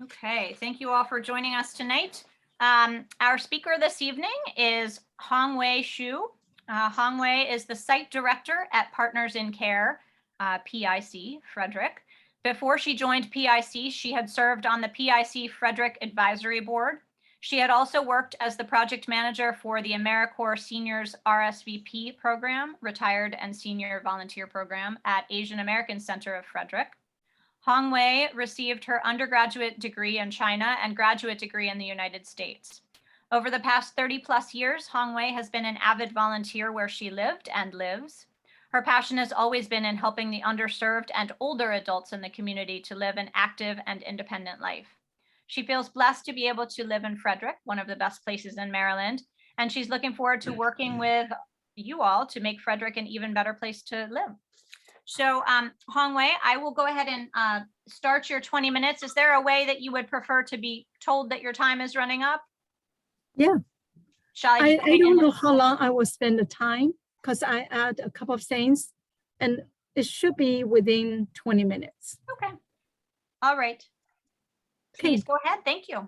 Okay, thank you all for joining us tonight. Our speaker this evening is Hongwei Xu. Hongwei is the site director at Partners in Care, PIC, Frederick. Before she joined PIC, she had served on the PIC Frederick Advisory Board. She had also worked as the project manager for the AmeriCorps Seniors RSVP program, Retired and Senior Volunteer Program at Asian American Center of Frederick. Hongwei received her undergraduate degree in China and graduate degree in the United States. Over the past 30 plus years, Hongwei has been an avid volunteer where she lived and lives. Her passion has always been in helping the underserved and older adults in the community to live an active and independent life. She feels blessed to be able to live in Frederick, one of the best places in Maryland, and she's looking forward to working with you all to make Frederick an even better place to live. So Hongwei, I will go ahead and start your 20 minutes. Is there a way that you would prefer to be told that your time is running up? Yeah. Shall I don't know how long I will spend the time because I add a couple of things and it should be within 20 minutes. Okay. All right. Please go ahead. Thank you.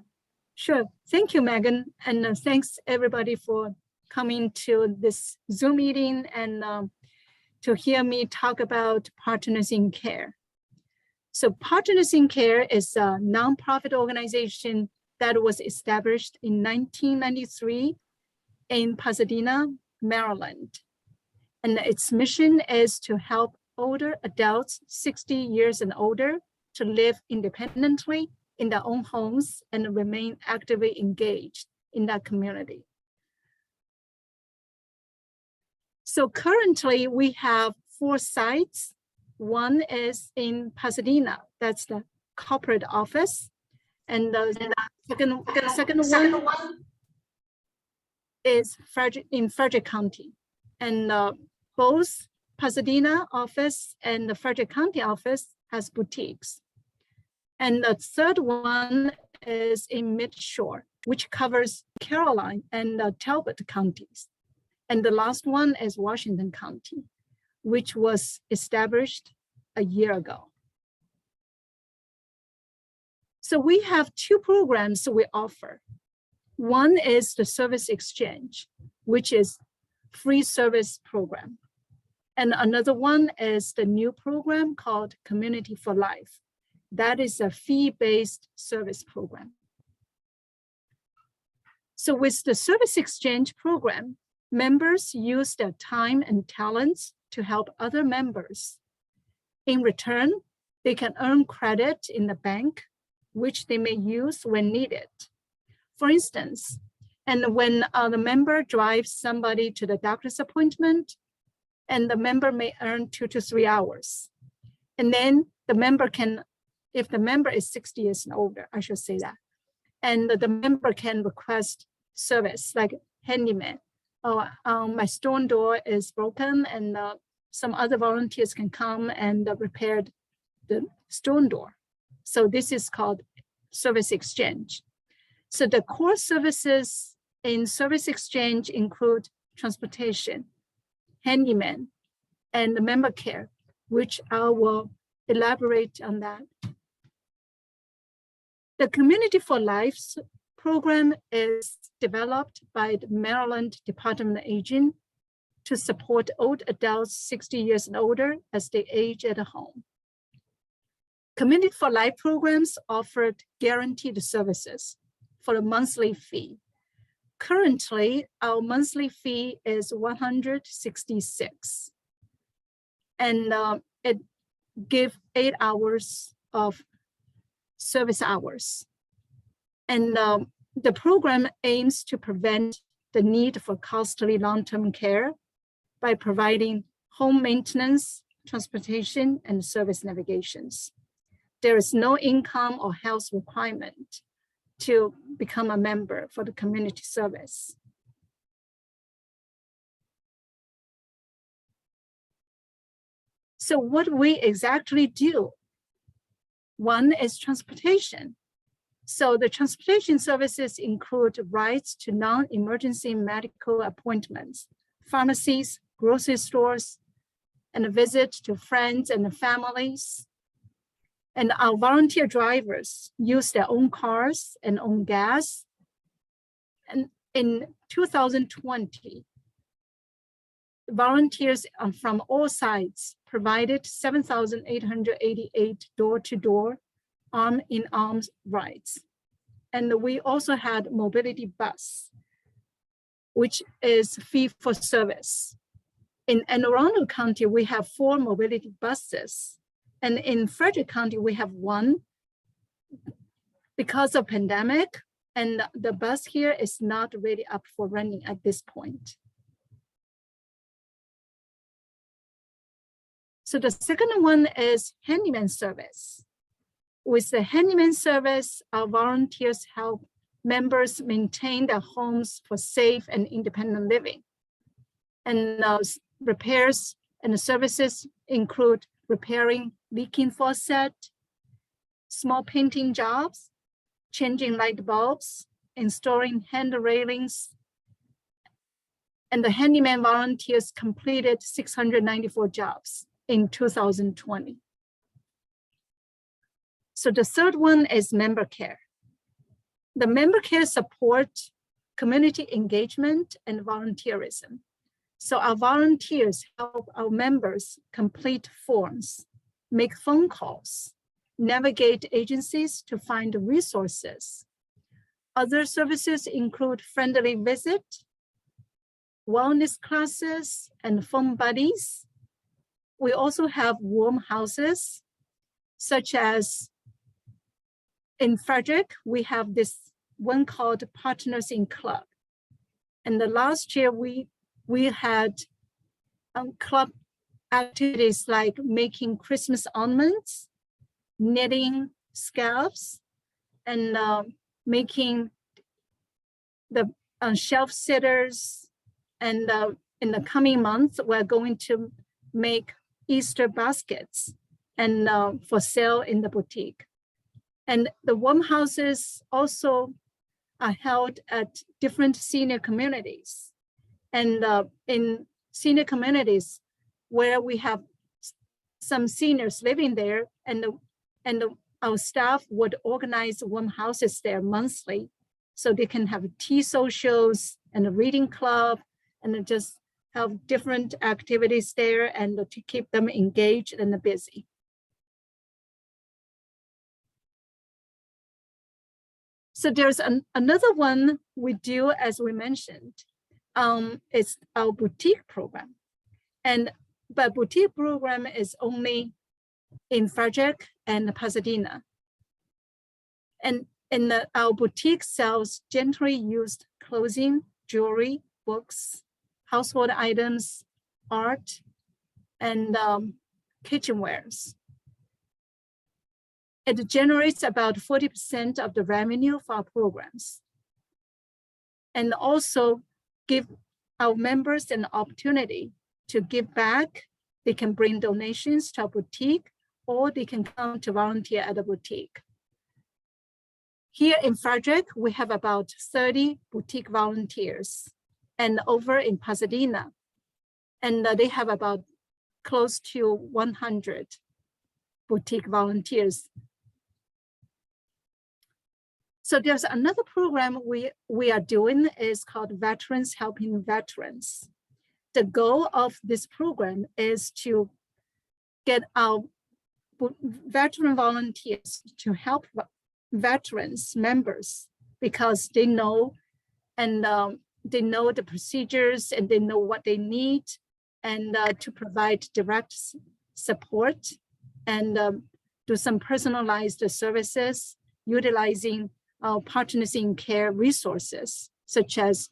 Sure. Thank you, Megan. And thanks everybody for coming to this Zoom meeting and to hear me talk about Partners in Care. So Partners in Care is a nonprofit organization that was established in 1993 in Pasadena, Maryland. And its mission is to help older adults 60 years and older to live independently in their own homes and remain actively engaged in that community. So currently we have 4 sites. One is in Pasadena, that's the corporate office. And the second one is in Frederick County. And both Pasadena office and the Frederick County office has boutiques. And the third one is in Midshore, which covers Caroline and Talbot counties. And the last one is Washington County, which was established a year ago. So we have 2 programs we offer. One is the Service Exchange, which is free service program. And another one is the new program called Community for Life. That is a fee-based service program. So with the Service Exchange program, members use their time and talents to help other members. In return, they can earn credit in the bank, which they may use when needed. For instance, and when the member drives somebody to the doctor's appointment, and the member may earn 2 to 3 hours. And then the member can, if the member is 60 years and older, I should say that, and the member can request service like handyman. Oh, my stone door is broken and some other volunteers can come and repair the stone door. So this is called Service Exchange. So the core services in Service Exchange include transportation, handyman, and the member care, which I will elaborate on that. The Community for Life program is developed by the Maryland Department of Aging to support old adults 60 years and older as they age at home. Community for Life programs offered guaranteed services for a monthly fee. Currently, our monthly fee is $166, and it gives 8 hours of service hours. And the program aims to prevent the need for costly long-term care by providing home maintenance, transportation, and service navigations. There is no income or health requirement to become a member for the community service. So what we exactly do? One is transportation. So the transportation services include rides to non-emergency medical appointments, pharmacies, grocery stores, and a visit to friends and families. And our volunteer drivers use their own cars and own gas. And in 2020, volunteers from all sides provided 7,888 door-to-door arm-in-arm rides. And we also had mobility bus, which is fee for service. In Anne Arundel County, we have 4 mobility buses. And in Frederick County, we have 1 because of pandemic, and the bus here is not really up for running at this point. So the second one is handyman service. With the handyman service, our volunteers help members maintain their homes for safe and independent living. And repairs and services include repairing leaking faucet, small painting jobs, changing light bulbs, installing hand railings. And the handyman volunteers completed 694 jobs in 2020. So the third one is member care. The member care support community engagement and volunteerism. So our volunteers help our members complete forms, make phone calls, navigate agencies to find resources. Other services include friendly visit, wellness classes, and phone buddies. We also have warm houses, such as in Frederick, we have this one called Partners in Club. And the last year we had club activities like making Christmas ornaments, knitting scarves, and making the shelf sitters. And in the coming months, we're going to make Easter baskets and for sale in the boutique. And the warm houses also are held at different senior communities. And in senior communities where we have some seniors living there, and our staff would organize warm houses there monthly, so they can have tea socials and a reading club, and just have different activities there, and to keep them engaged and busy. So there's another one we do, as we mentioned, it's our boutique program. But boutique program is only in Frederick and Pasadena. And our boutique sells gently used clothing, jewelry, books, household items, art, and kitchenwares. It generates about 40% of the revenue for our programs. And also give our members an opportunity to give back. They can bring donations to our boutique, or they can come to volunteer at the boutique. Here in Frederick, we have about 30 boutique volunteers, and over in Pasadena, and they have about close to 100 boutique volunteers. So there's another program we are doing is called Veterans Helping Veterans. The goal of this program is to get our veteran volunteers to help veterans members, because they know, and they know the procedures, and they know what they need, and to provide direct support, and do some personalized services utilizing our Partners in Care resources, such as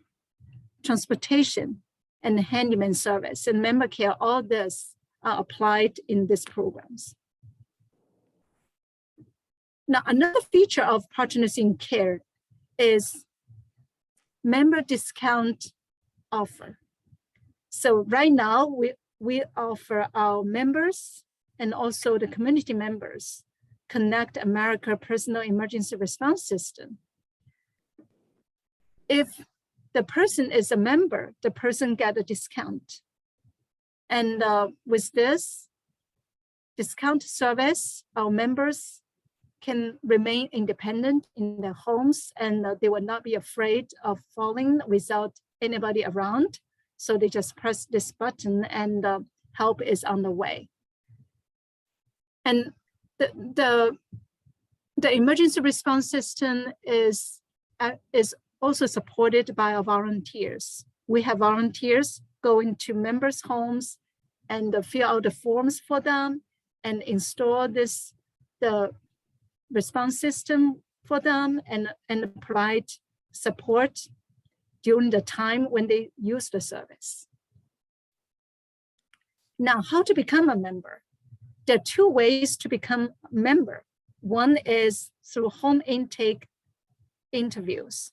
transportation and handyman service and member care. All this are applied in these programs. Now, another feature of Partners in Care is member discount offer. So right now, we offer our members and also the community members Connect America Personal Emergency Response System. If the person is a member, the person gets a discount. And with this, discount service. Our members can remain independent in their homes, and they will not be afraid of falling without anybody around. So they just press this button and help is on the way. And the emergency response system is also supported by our volunteers. We have volunteers going to members' homes and fill out the forms for them and install the response system for them and provide support during the time when they use the service. Now, how to become a member? There are two ways to become a member. One is through home intake interviews.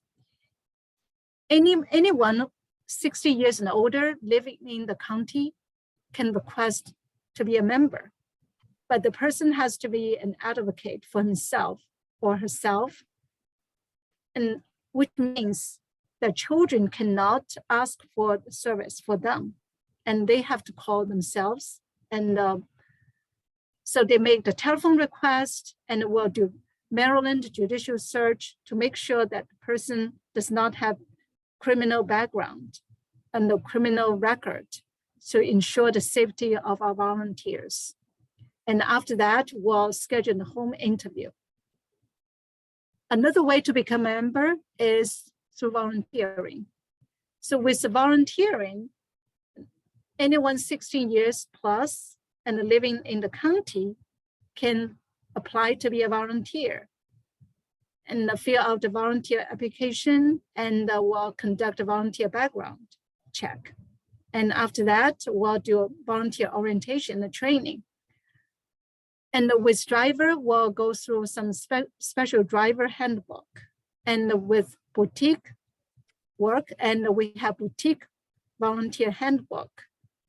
Anyone 60 years and older living in the county can request to be a member, but the person has to be an advocate for himself or herself, and which means that children cannot ask for the service for them, and they have to call themselves. And so they make the telephone request and will do Maryland judicial search to make sure that the person does not have criminal background and no criminal record to ensure the safety of our volunteers. And after that, we'll schedule a home interview. Another way to become a member is through volunteering. So with the volunteering, anyone 16 years plus and living in the county can apply to be a volunteer and fill out the volunteer application, and we'll conduct a volunteer background check. And after that, we'll do a volunteer orientation and training. And with driver, we'll go through some special driver handbook. And with boutique work, and we have boutique volunteer handbook.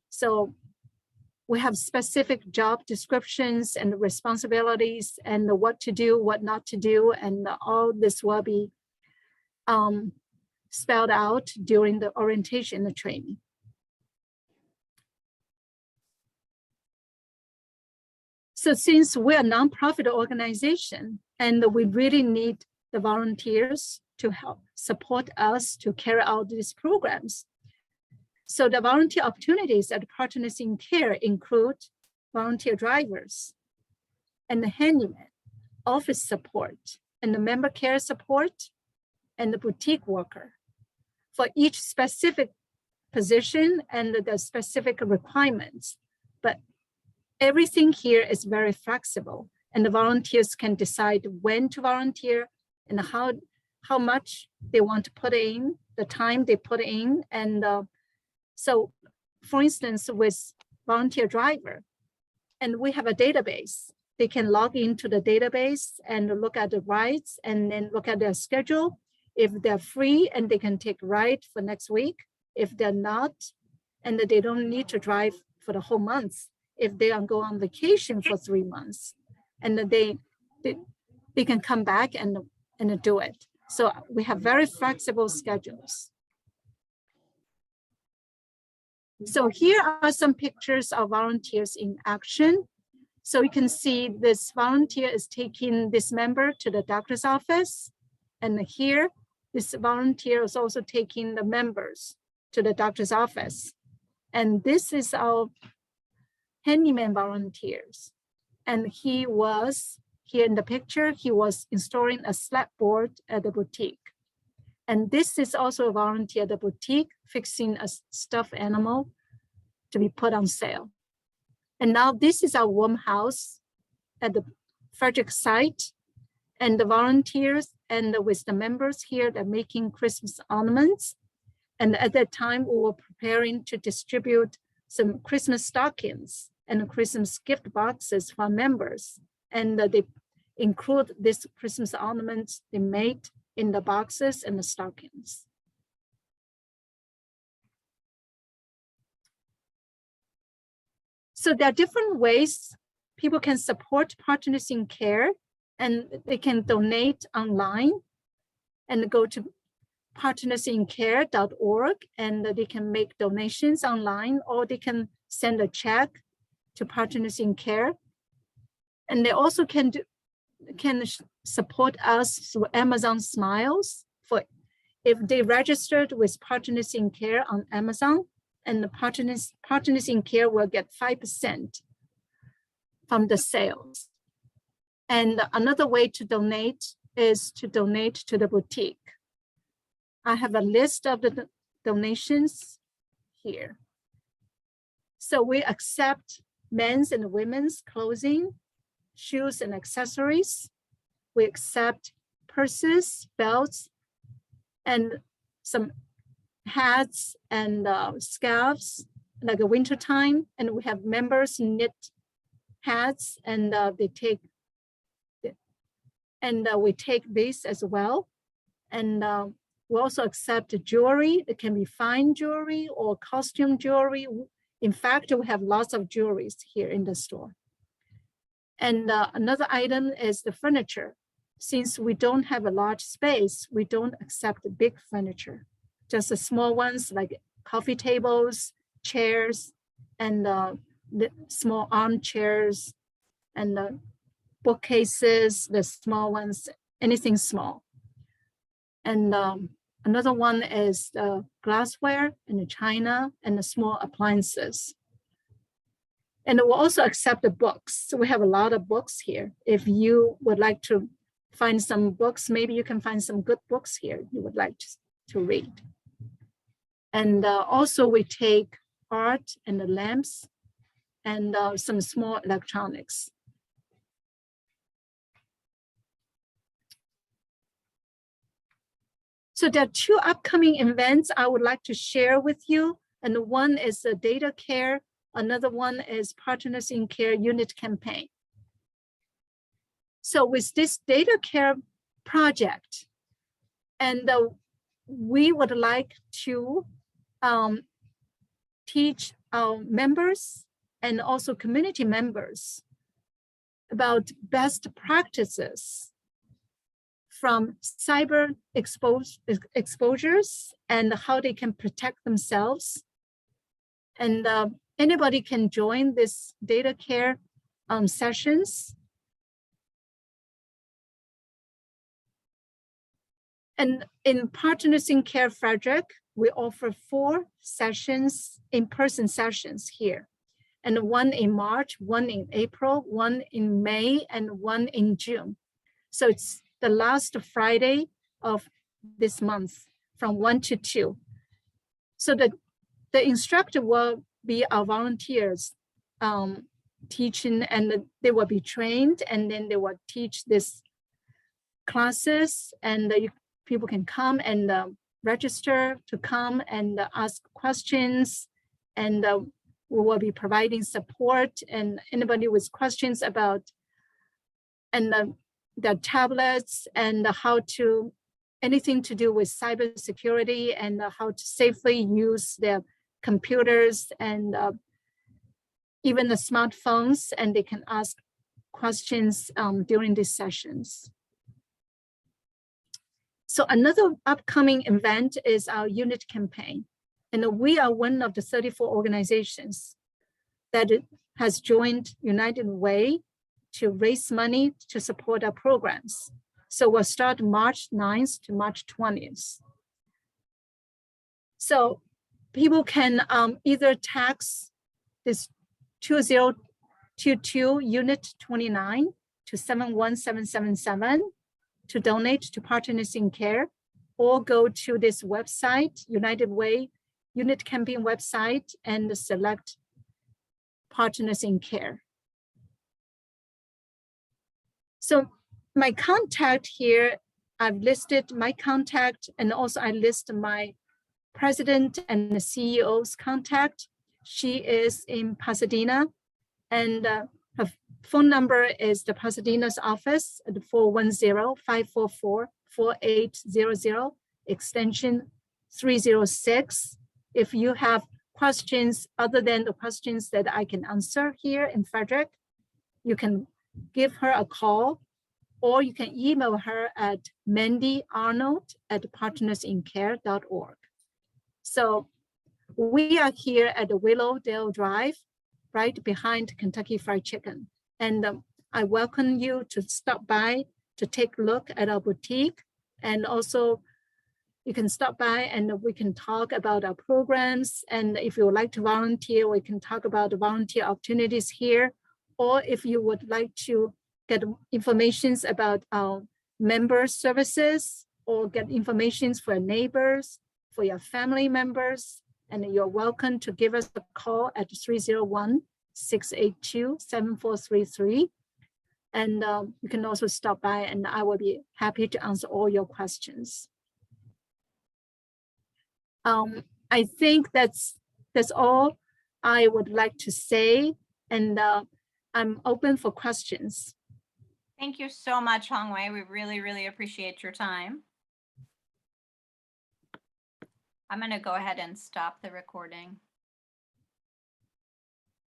So we have specific job descriptions and responsibilities and what to do, what not to do, and all this will be spelled out during the orientation and training. So since we're a nonprofit organization and we really need the volunteers to help support us to carry out these programs. So the volunteer opportunities at Partners in Care include volunteer drivers and the handyman, office support, and the member care support, and the boutique worker for each specific position and the specific requirements. But everything here is very flexible, and the volunteers can decide when to volunteer and how much they want to put in, the time they put in. And so, for instance, with volunteer driver, and we have a database, they can log into the database and look at the rides and then look at their schedule. If they're free and they can take ride for next week. If they're not, and they don't need to drive for the whole month. If they go on vacation for 3 months, and they can come back and do it. So we have very flexible schedules. So here are some pictures of volunteers in action. So you can see this volunteer is taking this member to the doctor's office. And here, this volunteer is also taking the members to the doctor's office. And this is our handyman volunteers. And he was, here in the picture, he was installing a slab board at the boutique. And this is also a volunteer at the boutique fixing a stuffed animal to be put on sale. And now this is our warm house at the Frederick site. And the volunteers and with the members here, they're making Christmas ornaments. And at that time, we were preparing to distribute some Christmas stockings and Christmas gift boxes for members. And they include these Christmas ornaments they made in the boxes and the stockings. So there are different ways people can support Partners in Care, and they can donate online and go to partnersincare.org, and they can make donations online, or they can send a check to Partners in Care. And they also can support us through Amazon Smiles for if they registered with Partners in Care on Amazon, and the Partners in Care will get 5% from the sales. And another way to donate is to donate to the boutique. I have a list of the donations here. So we accept men's and women's clothing, shoes and accessories. We accept purses, belts, and some hats and scarves, like a winter time. And we have members knit hats, and we take this as well. And we also accept jewelry. It can be fine jewelry or costume jewelry. In fact, we have lots of jewelries here in the store. And another item is the furniture. Since we don't have a large space, we don't accept big furniture, just the small ones like coffee tables, chairs, and the small armchairs, and the bookcases, the small ones, anything small. And another one is the glassware and the china and the small appliances. And we'll also accept the books. So we have a lot of books here. If you would like to find some books, maybe you can find some good books here you would like to read. And also we take art and the lamps and some small electronics. So there are two upcoming events I would like to share with you. And one is the Data Care. Another one is Partners in Care Unit Campaign. So with this Data Care project, and we would like to teach our members and also community members about best practices from cyber exposures and how they can protect themselves. And anybody can join this Data Care sessions. And in Partners in Care Frederick, we offer 4 sessions, in-person sessions here. And one in March, one in April, one in May, and one in June. So it's the last Friday of this month from 1 to 2. So the instructor will be our volunteers teaching, and they will be trained, and then they will teach this classes, and people can come and register to come and ask questions, and we will be providing support, and anybody with questions about and the tablets and how to anything to do with cybersecurity and how to safely use their computers and even the smartphones, and they can ask questions during these sessions. So another upcoming event is our unit campaign. And we are one of the 34 organizations that has joined United Way to raise money to support our programs. So we'll start March 9th to March 20th. So people can either text this 2022 unit 29 to 71777 to donate to Partners in Care, or go to this website, United Way Unit Campaign website, and select Partners in Care. So my contact here, I've listed my contact, and also I list my president and the CEO's contact. She is in Pasadena, and her phone number is the Pasadena's office at 410-544-4800, extension 306. If you have questions other than the questions that I can answer here in Frederick, you can give her a call, or you can email her at mandyornold@partnersincare.org. So we are here at the Willowdale Drive, right behind Kentucky Fried Chicken. And I welcome you to stop by to take a look at our boutique. And also you can stop by and we can talk about our programs. And if you would like to volunteer, we can talk about the volunteer opportunities here. Or if you would like to get information about our member services or get information for neighbors, for your family members, and you're welcome to give us a call at 301-682-7433. And you can also stop by and I will be happy to answer all your questions. I think that's all I would like to say, and I'm open for questions. Thank you so much, Hongwei. We really, really appreciate your time. I'm going to go ahead and stop the recording.